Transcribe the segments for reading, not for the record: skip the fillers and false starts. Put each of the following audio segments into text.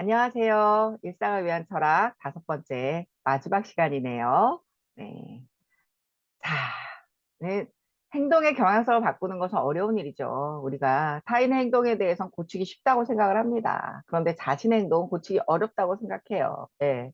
안녕하세요. 일상을 위한 철학 다섯 번째 마지막 시간이네요. 네. 자, 네. 행동의 경향성을 바꾸는 것은 어려운 일이죠. 우리가 타인의 행동에 대해서는 고치기 쉽다고 생각을 합니다. 그런데 자신의 행동은 고치기 어렵다고 생각해요. 네.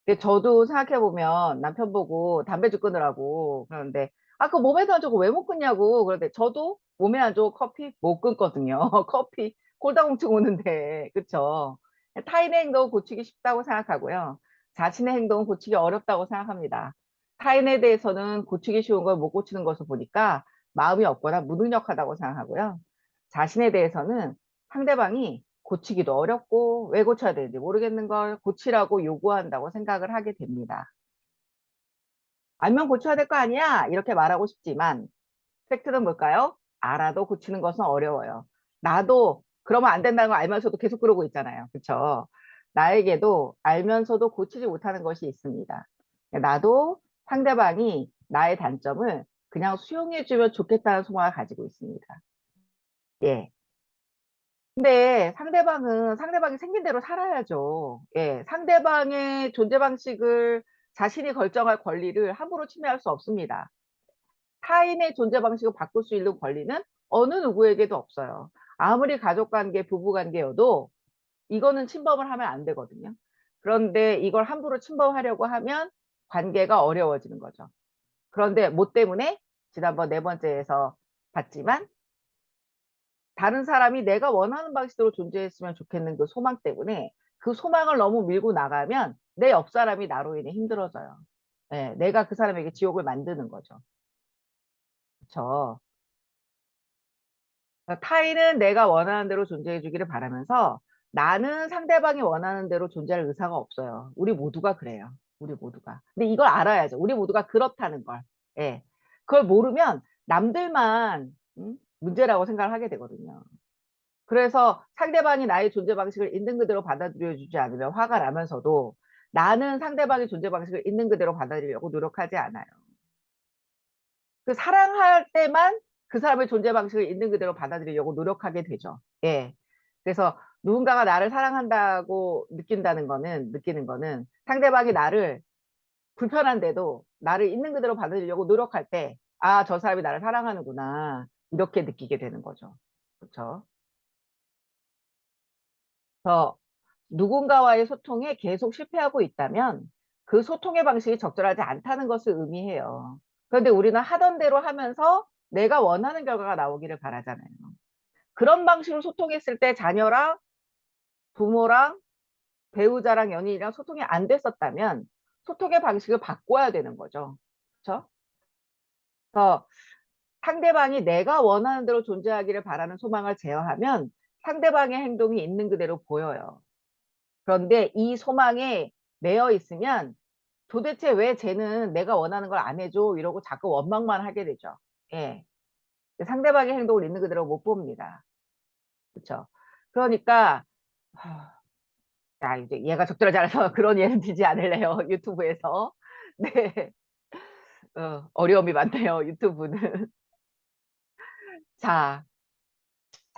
근데 저도 생각해보면 남편 보고 담배 좀 끊으라고 그러는데, 아, 그 몸에도 안 좋고 왜 못 끊냐고. 그런데 저도 몸에 안 좋고 커피 못 끊거든요. 커피 골다공증 오는데. 그쵸? 타인의 행동은 고치기 쉽다고 생각하고요. 자신의 행동은 고치기 어렵다고 생각합니다. 타인에 대해서는 고치기 쉬운 걸 못 고치는 것을 보니까 마음이 없거나 무능력하다고 생각하고요. 자신에 대해서는 상대방이 고치기도 어렵고 왜 고쳐야 되는지 모르겠는 걸 고치라고 요구한다고 생각을 하게 됩니다. 알면 고쳐야 될 거 아니야? 이렇게 말하고 싶지만 팩트는 뭘까요? 알아도 고치는 것은 어려워요. 나도 그러면 안 된다는 걸 알면서도 계속 그러고 있잖아요. 그렇죠? 나에게도 알면서도 고치지 못하는 것이 있습니다. 나도 상대방이 나의 단점을 그냥 수용해주면 좋겠다는 소망을 가지고 있습니다. 예. 근데 상대방은 상대방이 생긴 대로 살아야죠. 예, 상대방의 존재 방식을 자신이 결정할 권리를 함부로 침해할 수 없습니다. 타인의 존재 방식을 바꿀 수 있는 권리는 어느 누구에게도 없어요. 아무리 가족 관계, 부부 관계여도 이거는 침범을 하면 안 되거든요. 그런데 이걸 함부로 침범하려고 하면 관계가 어려워지는 거죠. 그런데 뭐 때문에? 지난번 네 번째에서 봤지만 다른 사람이 내가 원하는 방식으로 존재했으면 좋겠는 그 소망 때문에 그 소망을 너무 밀고 나가면 내 옆 사람이 나로 인해 힘들어져요. 예, 내가 그 사람에게 지옥을 만드는 거죠. 그렇죠. 타인은 내가 원하는 대로 존재해 주기를 바라면서 나는 상대방이 원하는 대로 존재할 의사가 없어요. 우리 모두가 그래요. 우리 모두가. 근데 이걸 알아야죠. 우리 모두가 그렇다는 걸. 예. 그걸 모르면 남들만 문제라고 생각을 하게 되거든요. 그래서 상대방이 나의 존재 방식을 있는 그대로 받아들여 주지 않으면 화가 나면서도 나는 상대방의 존재 방식을 있는 그대로 받아들이려고 노력하지 않아요. 그 사랑할 때만 그 사람의 존재 방식을 있는 그대로 받아들이려고 노력하게 되죠. 예. 그래서 누군가가 나를 사랑한다고 느끼는 거는 상대방이 나를 불편한데도 나를 있는 그대로 받아들이려고 노력할 때, 아, 저 사람이 나를 사랑하는구나. 이렇게 느끼게 되는 거죠. 그렇죠? 그래서 누군가와의 소통에 계속 실패하고 있다면 그 소통의 방식이 적절하지 않다는 것을 의미해요. 그런데 우리는 하던 대로 하면서 내가 원하는 결과가 나오기를 바라잖아요. 그런 방식으로 소통했을 때 자녀랑 부모랑 배우자랑 연인이랑 소통이 안 됐었다면 소통의 방식을 바꿔야 되는 거죠. 그렇죠? 그래서 상대방이 내가 원하는 대로 존재하기를 바라는 소망을 제어하면 상대방의 행동이 있는 그대로 보여요. 그런데 이 소망에 매여 있으면 도대체 왜 쟤는 내가 원하는 걸 안 해줘? 이러고 자꾸 원망만 하게 되죠. 예. 상대방의 행동을 있는 그대로 못 봅니다. 그렇죠? 그러니까 야, 이제 얘가 적절하지 않아서 그런 예는 들지 않을래요. 유튜브에서. 네. 어려움이 많네요. 유튜브는. 자,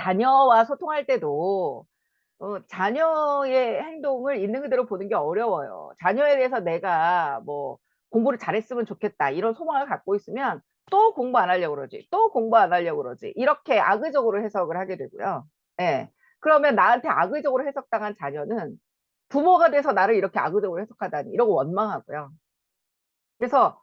자녀와 소통할 때도 자녀의 행동을 있는 그대로 보는 게 어려워요. 자녀에 대해서 내가 뭐 공부를 잘했으면 좋겠다 이런 소망을 갖고 있으면 또 공부 안 하려고 그러지. 또 공부 안 하려고 그러지. 이렇게 악의적으로 해석을 하게 되고요. 예. 그러면 나한테 악의적으로 해석당한 자녀는 부모가 돼서 나를 이렇게 악의적으로 해석하다니 이러고 원망하고요. 그래서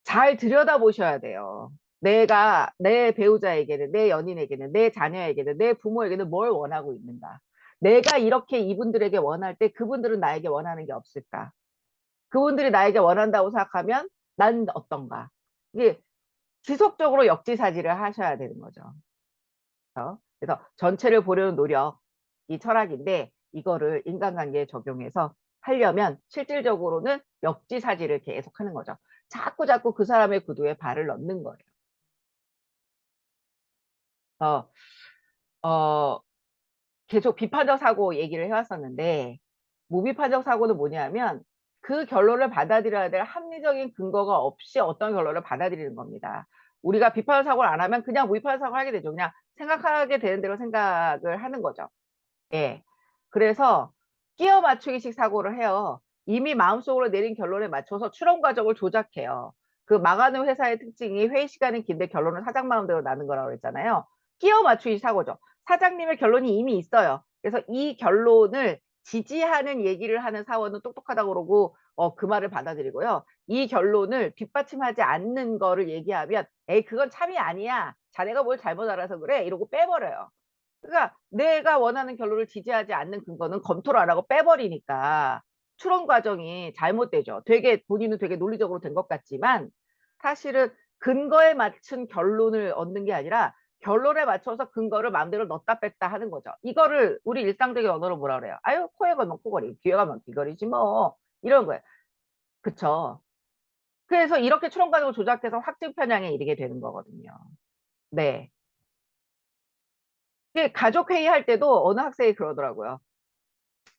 잘 들여다보셔야 돼요. 내가 내 배우자에게는, 내 연인에게는, 내 자녀에게는, 내 부모에게는 뭘 원하고 있는가. 내가 이렇게 이분들에게 원할 때 그분들은 나에게 원하는 게 없을까. 그분들이 나에게 원한다고 생각하면 난 어떤가. 이게 지속적으로 역지사지를 하셔야 되는 거죠. 그래서 전체를 보려는 노력이 철학인데 이거를 인간관계에 적용해서 하려면 실질적으로는 역지사지를 계속 하는 거죠. 자꾸 자꾸 그 사람의 구두에 발을 넣는 거예요. 그래서 어, 계속 비판적 사고 얘기를 해왔었는데 무비판적 사고는 뭐냐면 그 결론을 받아들여야 될 합리적인 근거가 없이 어떤 결론을 받아들이는 겁니다. 우리가 비판적 사고를 안 하면 그냥 무비판적 사고를 하게 되죠. 그냥 생각하게 되는 대로 생각을 하는 거죠. 예. 그래서 끼어 맞추기식 사고를 해요. 이미 마음속으로 내린 결론에 맞춰서 추론 과정을 조작해요. 그 망하는 회사의 특징이 회의 시간은 긴데 결론은 사장 마음대로 나는 거라고 했잖아요. 끼어 맞추기 사고죠. 사장님의 결론이 이미 있어요. 그래서 이 결론을 지지하는 얘기를 하는 사원은 똑똑하다고 그러고 그 말을 받아들이고요. 이 결론을 뒷받침하지 않는 거를 얘기하면 에이 그건 참이 아니야. 자네가 뭘 잘못 알아서 그래. 이러고 빼버려요. 그러니까 내가 원하는 결론을 지지하지 않는 근거는 검토를 안 하고 빼버리니까 추론 과정이 잘못되죠. 되게 본인은 되게 논리적으로 된 것 같지만 사실은 근거에 맞춘 결론을 얻는 게 아니라 결론에 맞춰서 근거를 마음대로 넣었다 뺐다 하는 거죠. 이거를 우리 일상적인 언어로 뭐라 그래요? 아유 코에 걸면 코걸이, 귀에 가면 귀걸이지 뭐 이런 거예요. 그쵸? 그래서 이렇게 추론 과정을 조작해서 확증 편향에 이르게 되는 거거든요. 네. 가족 회의 할 때도 어느 학생이 그러더라고요.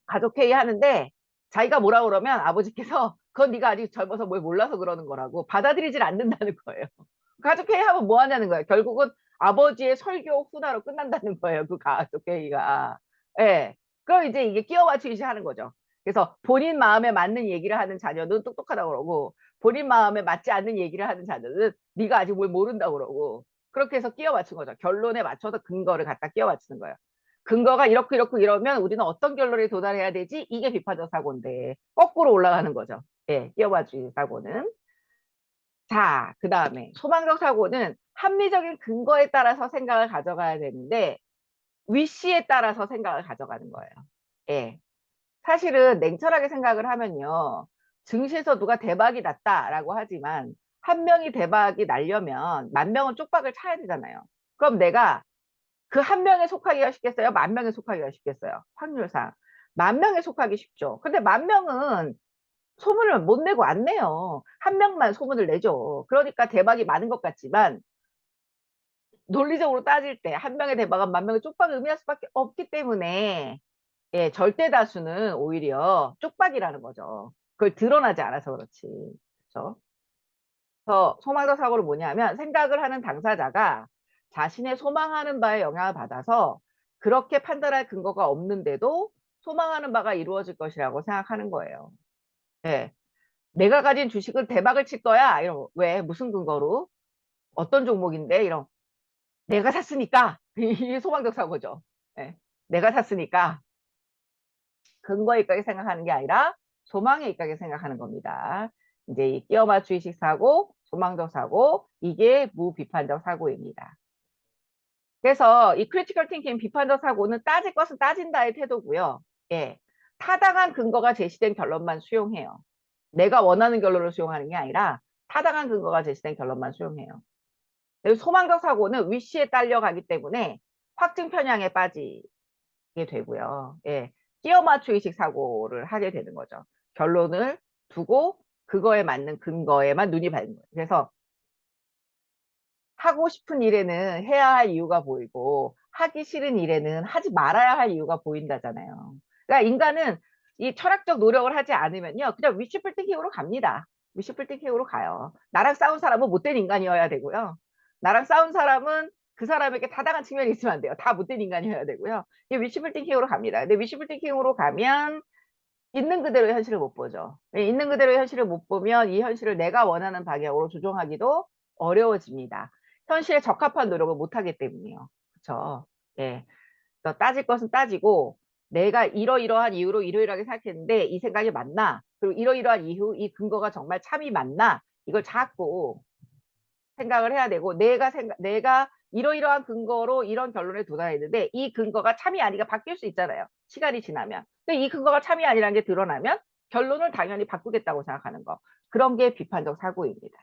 가족 회의 하는데 자기가 뭐라 그러면 아버지께서 그건 네가 아직 젊어서 뭘 몰라서 그러는 거라고 받아들이질 않는다는 거예요. 가족 회의 하면 뭐 하냐는 거예요. 결국은 아버지의 설교 훈화로 끝난다는 거예요. 그 가족 회의가. 예. 그럼 이제 이게 끼워 맞추기 하는 거죠. 그래서 본인 마음에 맞는 얘기를 하는 자녀는 똑똑하다고 그러고 본인 마음에 맞지 않는 얘기를 하는 자녀는 네가 아직 뭘 모른다고 그러고 그렇게 해서 끼워 맞춘 거죠. 결론에 맞춰서 근거를 갖다 끼워 맞추는 거예요. 근거가 이렇고 이렇고 이러면 우리는 어떤 결론에 도달해야 되지? 이게 비판적 사고인데 거꾸로 올라가는 거죠. 예, 끼워맞추기 사고는. 자, 그 다음에 소망적 사고는 합리적인 근거에 따라서 생각을 가져가야 되는데 위시에 따라서 생각을 가져가는 거예요. 예. 사실은 냉철하게 생각을 하면요. 증시에서 누가 대박이 났다라고 하지만 한 명이 대박이 날려면 만 명은 쪽박을 차야 되잖아요. 그럼 내가 그 한 명에 속하기가 쉽겠어요? 만 명에 속하기가 쉽겠어요? 확률상. 만 명에 속하기 쉽죠. 근데 만 명은 소문을 못 내고 안 내요. 한 명만 소문을 내죠. 그러니까 대박이 많은 것 같지만 논리적으로 따질 때 한 명의 대박은 만 명의 쪽박을 의미할 수밖에 없기 때문에 예, 절대 다수는 오히려 쪽박이라는 거죠. 그걸 드러나지 않아서 그렇지. 그렇죠? 그래서 소망적 사고는 뭐냐면 생각을 하는 당사자가 자신의 소망하는 바에 영향을 받아서 그렇게 판단할 근거가 없는데도 소망하는 바가 이루어질 것이라고 생각하는 거예요. 네. 내가 가진 주식은 대박을 칠 거야. 이런 왜 무슨 근거로? 어떤 종목인데? 이런 내가 샀으니까 이게 소망적 사고죠. 네. 내가 샀으니까 근거에 있게 생각하는 게 아니라 소망에 있게 생각하는 겁니다. 이제 이 끼어 맞추기식 사고, 소망적 사고, 이게 무비판적 사고입니다. 그래서 이 크리티컬 팅킹 비판적 사고는 따질 것은 따진다의 태도고요. 예. 타당한 근거가 제시된 결론만 수용해요. 내가 원하는 결론을 수용하는 게 아니라 타당한 근거가 제시된 결론만 수용해요. 그리고 소망적 사고는 위시에 딸려가기 때문에 확증 편향에 빠지게 되고요. 예. 끼어 맞추기식 사고를 하게 되는 거죠. 결론을 두고 그거에 맞는 근거에만 눈이 밝는 거예요. 그래서 하고 싶은 일에는 해야 할 이유가 보이고 하기 싫은 일에는 하지 말아야 할 이유가 보인다잖아요. 그러니까 인간은 이 철학적 노력을 하지 않으면요. 그냥 위시풀 띵킹으로 갑니다. 위시풀 띵킹으로 가요. 나랑 싸운 사람은 못된 인간이어야 되고요. 나랑 싸운 사람은 그 사람에게 타당한 측면이 있으면 안 돼요. 다 못된 인간이어야 되고요. 이 위시풀 띵킹으로 갑니다. 근데 위시풀 띵킹으로 가면 있는 그대로의 현실을 못 보죠. 있는 그대로의 현실을 못 보면 이 현실을 내가 원하는 방향으로 조정하기도 어려워집니다. 현실에 적합한 노력을 못 하기 때문이에요. 그렇죠? 예. 그래서 따질 것은 따지고 내가 이러이러한 이유로 이러이러하게 생각했는데 이 생각이 맞나? 그리고 이러이러한 이유, 이 근거가 정말 참이 맞나? 이걸 자꾸 생각을 해야 되고 내가 이러이러한 근거로 이런 결론에 도달했는데 이 근거가 참이 아니가 바뀔 수 있잖아요. 시간이 지나면. 근데 이 근거가 참이 아니라는 게 드러나면 결론을 당연히 바꾸겠다고 생각하는 거. 그런 게 비판적 사고입니다.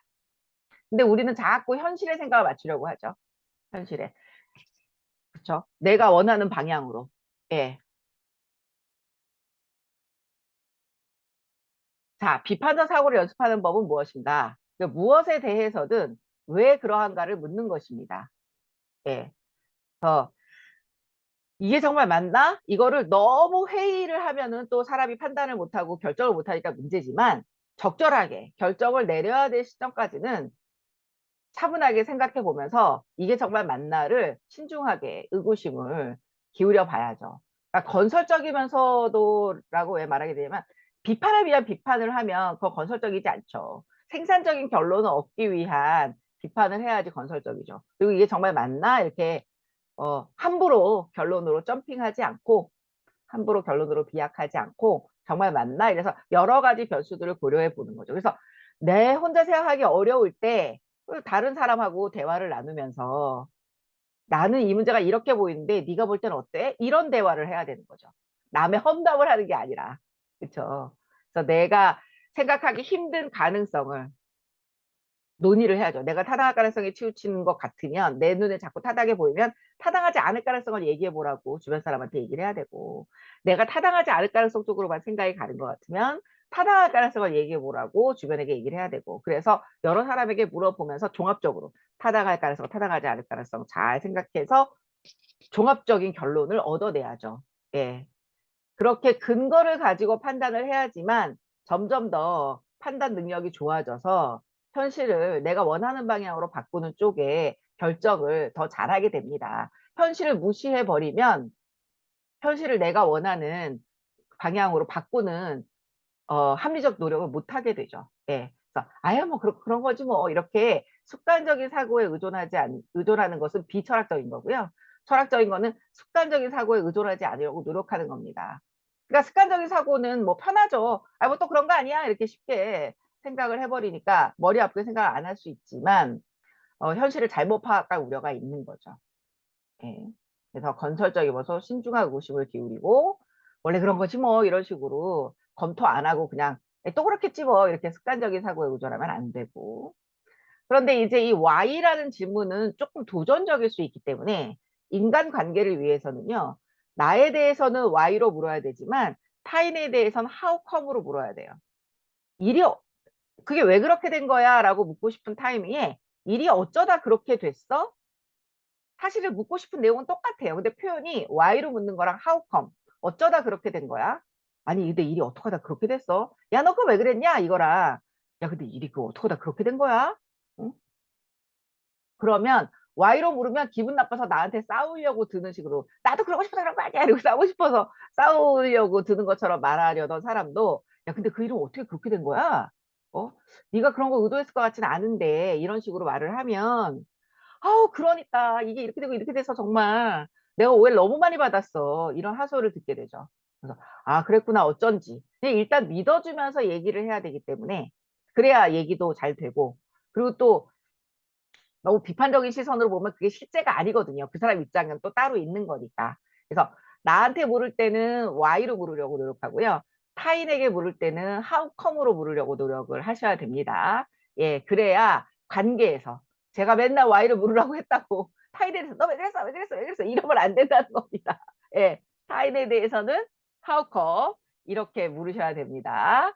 근데 우리는 자꾸 현실의 생각을 맞추려고 하죠. 현실에. 그렇죠? 내가 원하는 방향으로. 예. 자, 비판적 사고를 연습하는 법은 무엇인가? 무엇에 대해서든 왜 그러한가를 묻는 것입니다. 예. 그래서 이게 정말 맞나? 이거를 너무 회의를 하면은 또 사람이 판단을 못하고 결정을 못하니까 문제지만 적절하게 결정을 내려야 될 시점까지는 차분하게 생각해 보면서 이게 정말 맞나를 신중하게 의구심을 기울여 봐야죠. 그러니까 건설적이면서도라고 왜 말하게 되냐면 비판을 위한 비판을 하면 그건 건설적이지 않죠. 생산적인 결론을 얻기 위한 비판을 해야지 건설적이죠. 그리고 이게 정말 맞나? 이렇게 함부로 결론으로 점핑하지 않고 함부로 결론으로 비약하지 않고 정말 맞나? 이래서 여러 가지 변수들을 고려해 보는 거죠. 그래서 내 혼자 생각하기 어려울 때 다른 사람하고 대화를 나누면서 나는 이 문제가 이렇게 보이는데 네가 볼 때는 어때? 이런 대화를 해야 되는 거죠. 남의 험담을 하는 게 아니라. 그렇죠? 그래서 내가 생각하기 힘든 가능성을 논의를 해야죠. 내가 타당할 가능성이 치우치는 것 같으면 내 눈에 자꾸 타당해 보이면 타당하지 않을 가능성을 얘기해 보라고 주변 사람한테 얘기를 해야 되고 내가 타당하지 않을 가능성 쪽으로만 생각이 가는 것 같으면 타당할 가능성을 얘기해 보라고 주변에게 얘기를 해야 되고 그래서 여러 사람에게 물어보면서 종합적으로 타당할 가능성, 타당하지 않을 가능성 잘 생각해서 종합적인 결론을 얻어내야죠. 예. 그렇게 근거를 가지고 판단을 해야지만 점점 더 판단 능력이 좋아져서 현실을 내가 원하는 방향으로 바꾸는 쪽에 결정을 더 잘하게 됩니다. 현실을 무시해 버리면 현실을 내가 원하는 방향으로 바꾸는 합리적 노력을 못 하게 되죠. 예. 그래서 아야 뭐 그런 거지 뭐 이렇게 습관적인 사고에 의존하는 것은 비철학적인 거고요. 철학적인 거는 습관적인 사고에 의존하지 않으려고 노력하는 겁니다. 그러니까 습관적인 사고는 뭐 편하죠. 아, 뭐 또 그런 거 아니야? 이렇게 쉽게 생각을 해버리니까 머리 아프게 생각을 안 할 수 있지만 현실을 잘못 파악할 우려가 있는 거죠. 예. 그래서 건설적이면서 신중한 의구심을 기울이고 원래 그런 거지 뭐 이런 식으로 검토 안 하고 그냥 또 그렇겠지 뭐 이렇게 습관적인 사고에 의존하면 안 되고 그런데 이제 이 Y라는 질문은 조금 도전적일 수 있기 때문에 인간관계를 위해서는요 나에 대해서는 Y로 물어야 되지만 타인에 대해서는 How come으로 물어야 돼요. 일이 그게 왜 그렇게 된 거야? 라고 묻고 싶은 타이밍에 일이 어쩌다 그렇게 됐어? 사실은 묻고 싶은 내용은 똑같아요. 근데 표현이 why로 묻는 거랑 how come 어쩌다 그렇게 된 거야? 아니 근데 일이 어떻게 하다 그렇게 됐어? 야 너 그거 왜 그랬냐? 이거랑 야 근데 일이 그거 어떻게 하다 그렇게 된 거야? 응? 그러면 why로 물으면 기분 나빠서 나한테 싸우려고 드는 식으로 나도 그러고 싶어서 그런 거 아니야 이러고 싸우고 싶어서 싸우려고 드는 것처럼 말하려던 사람도 야 근데 그 일은 어떻게 그렇게 된 거야? 어? 네가 그런 거 의도했을 것 같지는 않은데 이런 식으로 말을 하면 아우 그러니까 이게 이렇게 되고 이렇게 돼서 정말 내가 오해를 너무 많이 받았어. 이런 하소를 듣게 되죠. 그래서 아 그랬구나 어쩐지. 근데 일단 믿어주면서 얘기를 해야 되기 때문에 그래야 얘기도 잘 되고 그리고 또 너무 비판적인 시선으로 보면 그게 실제가 아니거든요. 그 사람 입장은 또 따로 있는 거니까. 그래서 나한테 물을 때는 why로 물으려고 노력하고요. 타인에게 물을 때는 how come으로 물으려고 노력을 하셔야 됩니다. 예, 그래야 관계에서 제가 맨날 why를 물으라고 했다고 타인에 대해서 너 왜 그랬어? 왜 그랬어? 왜 그랬어? 이러면 안 된다는 겁니다. 예, 타인에 대해서는 how come 이렇게 물으셔야 됩니다.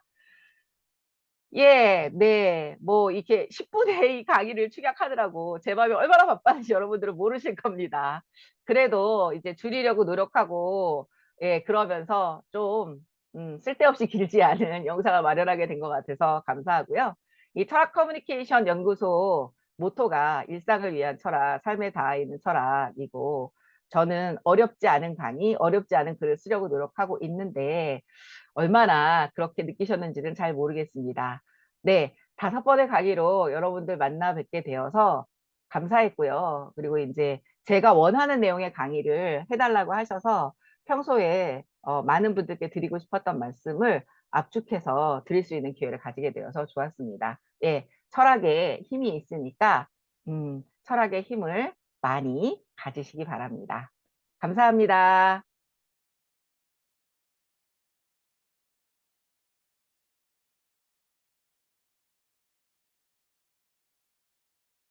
예, 네. 뭐, 이렇게 10분의 이 강의를 축약하느라고 제 마음이 얼마나 바빴는지 여러분들은 모르실 겁니다. 그래도 이제 줄이려고 노력하고, 예, 그러면서 좀, 쓸데없이 길지 않은 영상을 마련하게 된 것 같아서 감사하고요. 이 철학 커뮤니케이션 연구소 모토가 일상을 위한 철학, 삶에 닿아 있는 철학이고, 저는 어렵지 않은 강의, 어렵지 않은 글을 쓰려고 노력하고 있는데, 얼마나 그렇게 느끼셨는지는 잘 모르겠습니다. 네, 5번의 강의로 여러분들 만나 뵙게 되어서 감사했고요. 그리고 이제 제가 원하는 내용의 강의를 해달라고 하셔서 평소에 많은 분들께 드리고 싶었던 말씀을 압축해서 드릴 수 있는 기회를 가지게 되어서 좋았습니다. 예, 철학에 힘이 있으니까 철학의 힘을 많이 가지시기 바랍니다. 감사합니다.